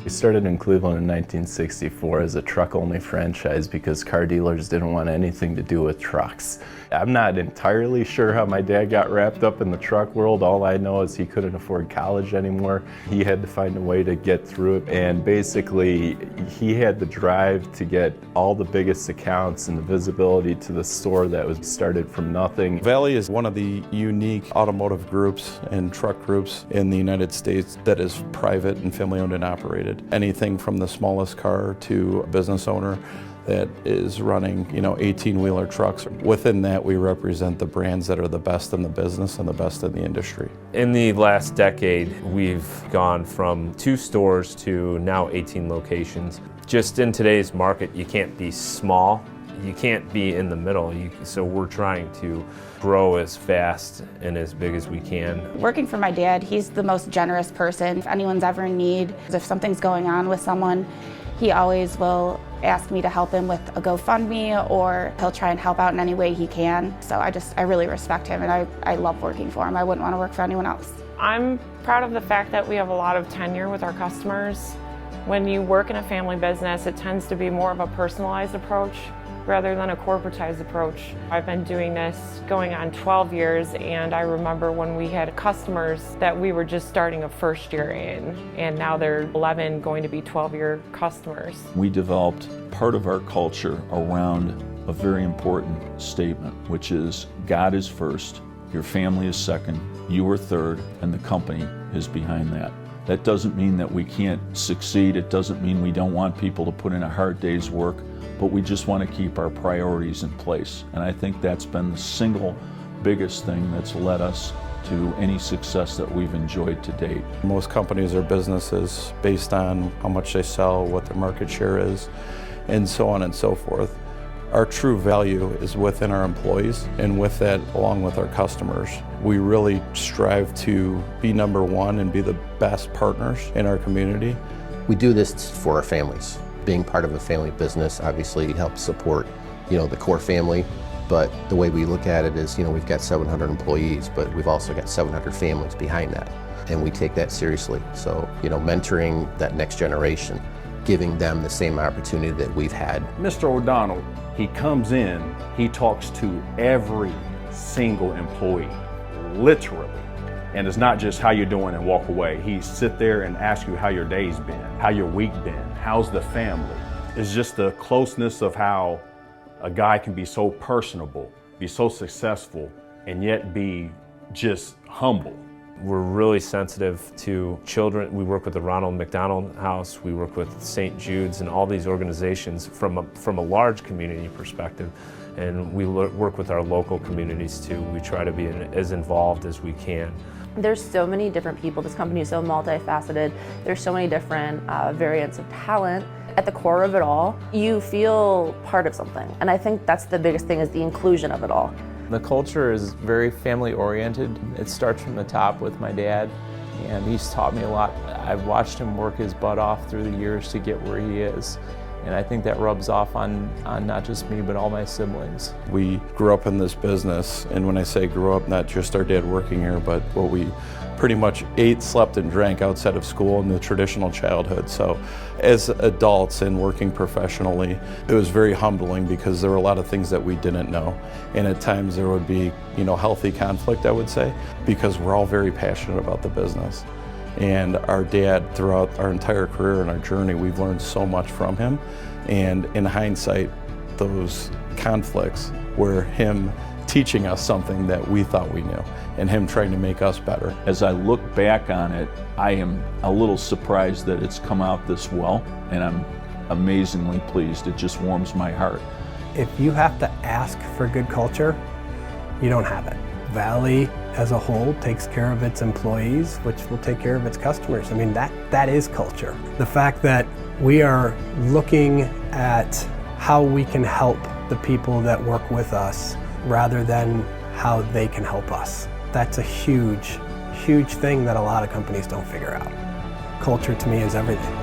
We started in Cleveland in 1964 as a truck-only franchise because car dealers didn't want anything to do with trucks. I'm not entirely sure how my dad got wrapped up in the truck world. All I know is he couldn't afford college anymore. He had to find a way to get through it, and basically he had the drive to get all the biggest accounts and the visibility to the store that was started from nothing. Valley is one of the unique automotive groups and truck groups in the United States that is private and family owned and operated. Anything from the smallest car to a business owner that is running, 18-wheeler trucks. Within that, we represent the brands that are the best in the business and the best in the industry. In the last decade, we've gone from 2 stores to now 18 locations. Just in today's market, you can't be small. You can't be in the middle, so we're trying to grow as fast and as big as we can. Working for my dad, he's the most generous person. If anyone's ever in need, if something's going on with someone, he always will ask me to help him with a GoFundMe, or he'll try and help out in any way he can. So I really respect him, and I love working for him. I wouldn't want to work for anyone else. I'm proud of the fact that we have a lot of tenure with our customers. When you work in a family business, it tends to be more of a personalized approach rather than a corporatized approach. I've been doing this going on 12 years, and I remember when we had customers that we were just starting a first year in, and now they're 11 going to be 12-year customers. We developed part of our culture around a very important statement, which is God is first, your family is second, you are third, and the company is behind that. That doesn't mean that we can't succeed. It doesn't mean we don't want people to put in a hard day's work, but we just want to keep our priorities in place. And I think that's been the single biggest thing that's led us to any success that we've enjoyed to date. Most companies are businesses based on how much they sell, what their market share is, and so on and so forth. Our true value is within our employees, and with that, along with our customers. We really strive to be number one and be the best partners in our community. We do this for our families. Being part of a family business obviously helps support, the core family. But the way we look at it is, we've got 700 employees, but we've also got 700 families behind that. And we take that seriously. So, mentoring that next generation, giving them the same opportunity that we've had. Mr. O'Donnell, he comes in, he talks to every single employee, literally. And it's not just how you're doing and walk away. He sit there and ask you how your day's been, how your week been, how's the family. It's just the closeness of how a guy can be so personable, be so successful, and yet be just humble. We're really sensitive to children. We work with the Ronald McDonald House, we work with St. Jude's, and all these organizations from a large community perspective. And we work with our local communities too. We try to be as involved as we can. There's so many different people. This company is so multifaceted. There's so many different variants of talent. At the core of it all, you feel part of something. And I think that's the biggest thing, is the inclusion of it all. The culture is very family oriented. It starts from the top with my dad, and he's taught me a lot. I've watched him work his butt off through the years to get where he is. And I think that rubs off on not just me, but all my siblings. We grew up in this business, and when I say grew up, not just our dad working here, but what we pretty much ate, slept, and drank outside of school in the traditional childhood. So as adults and working professionally, it was very humbling because there were a lot of things that we didn't know. And at times there would be, healthy conflict, I would say, because we're all very passionate about the business. And our dad, throughout our entire career and our journey, we've learned so much from him. And in hindsight, those conflicts were him teaching us something that we thought we knew, and him trying to make us better. As I look back on it, I am a little surprised that it's come out this well, and I'm amazingly pleased. It just warms my heart. If you have to ask for good culture, you don't have it. Valley as a whole takes care of its employees, which will take care of its customers. I mean, that is culture. The fact that we are looking at how we can help the people that work with us rather than how they can help us. That's a huge, huge thing that a lot of companies don't figure out. Culture to me is everything.